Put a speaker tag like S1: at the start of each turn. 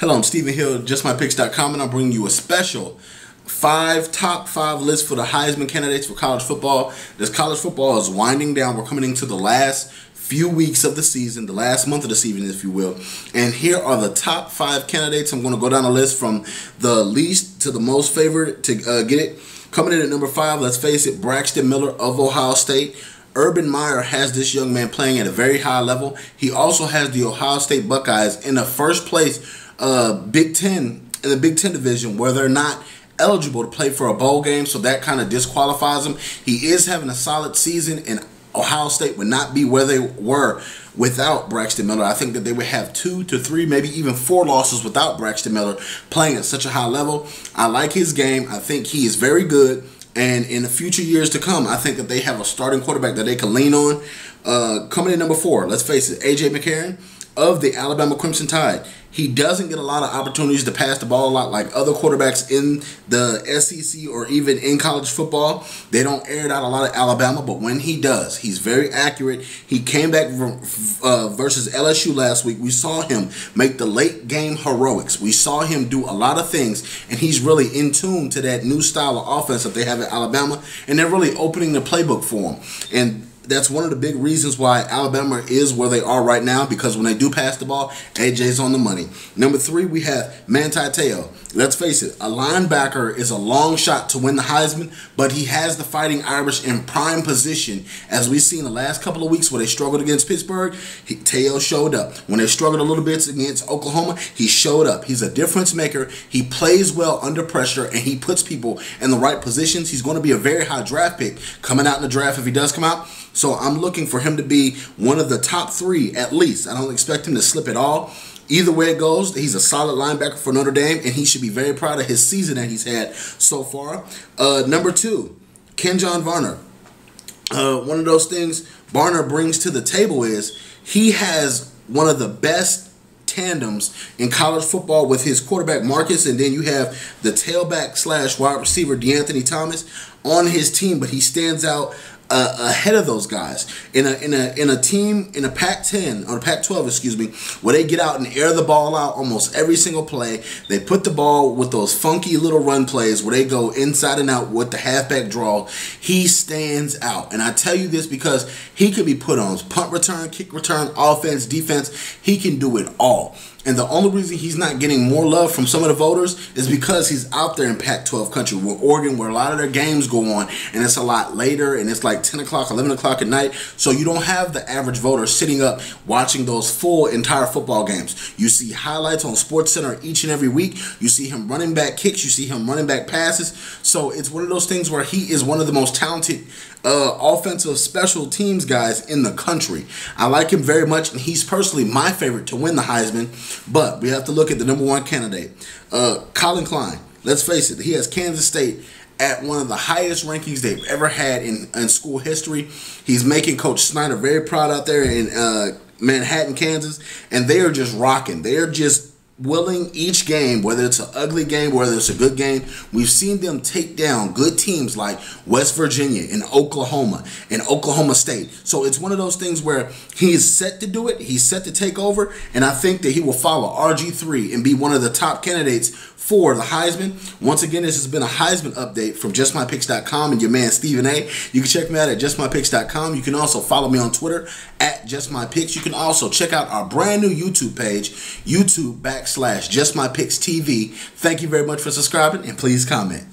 S1: Hello, I'm Stephen Hill, JustMyPicks.com, and I'm bringing you a special top five list for the Heisman candidates for college football. This college football is winding down. We're coming into the last few weeks of the season, the last month of the season, if you will. And here are the top five candidates. I'm going to go down the list from the least to the most favored to get it. Coming in at number 5, let's face it, Braxton Miller of Ohio State. Urban Meyer has this young man playing at a very high level. He also has the Ohio State Buckeyes in the first place Big Ten, in the Big Ten division, where they're not eligible to play for a bowl game, so that kind of disqualifies him. He is having a solid season, and Ohio State would not be where they were without Braxton Miller. I think that they would have 2 to 3, maybe even 4 losses without Braxton Miller playing at such a high level. I like his game. I think he is very good. And in the future years to come, I think that they have a starting quarterback that they can lean on. Coming in number 4, let's face it, A.J. McCarron of the Alabama Crimson Tide. He doesn't get a lot of opportunities to pass the ball a lot like other quarterbacks in the SEC or even in college football. They don't air it out a lot at Alabama, but when he does, he's very accurate. He came back versus LSU last week. We saw him make the late game heroics. We saw him do a lot of things, and he's really in tune to that new style of offense that they have at Alabama, and they're really opening the playbook for him. And that's one of the big reasons why Alabama is where they are right now, because when they do pass the ball, AJ's on the money. Number 3, we have Manti Te'o. Let's face it, a linebacker is a long shot to win the Heisman, but he has the Fighting Irish in prime position. As we've seen the last couple of weeks where they struggled against Pittsburgh, Te'o showed up. When they struggled a little bit against Oklahoma, he showed up. He's a difference maker. He plays well under pressure, and he puts people in the right positions. He's going to be a very high draft pick coming out in the draft if he does come out. So I'm looking for him to be one of the top 3 at least. I don't expect him to slip at all. Either way it goes, he's a solid linebacker for Notre Dame, and he should be very proud of his season that he's had so far. Number 2, Kenjon Varner. One of those things Varner brings to the table is he has one of the best tandems in college football with his quarterback Marcus, and then you have the tailback / wide receiver DeAnthony Thomas on his team, but he stands out ahead of those guys in a team in a Pac-10 or Pac-12, excuse me, where they get out and air the ball out almost every single play. They put the ball with those funky little run plays where they go inside and out with the halfback draw. He stands out, and I tell you this because he can be put on punt return, kick return, offense, defense. He can do it all. And the only reason he's not getting more love from some of the voters is because he's out there in Pac-12 country with Oregon, where a lot of their games go on, and it's a lot later, and it's like 10 o'clock, 11 o'clock at night. So you don't have the average voter sitting up watching those full entire football games. You see highlights on SportsCenter each and every week. You see him running back kicks. You see him running back passes. So it's one of those things where he is one of the most talented offensive special teams guys in the country. I like him very much, and he's personally my favorite to win the Heisman. But we have to look at the number 1 candidate, Colin Klein. Let's face it, he has Kansas State at one of the highest rankings they've ever had in school history. He's making Coach Snyder very proud out there in Manhattan, Kansas, and they are just rocking. They are just willing each game, whether it's an ugly game, whether it's a good game. We've seen them take down good teams like West Virginia and Oklahoma and Oklahoma State. So it's one of those things where he is set to do it. He's set to take over, and I think that he will follow RG3 and be one of the top candidates for the Heisman. Once again, this has been a Heisman update from JustMyPicks.com and your man Stephen A. You can check me out at JustMyPicks.com. You can also follow me on Twitter at JustMyPicks. You can also check out our brand new YouTube page, YouTube / JustMyPicksTV. Thank you very much for subscribing, and please comment.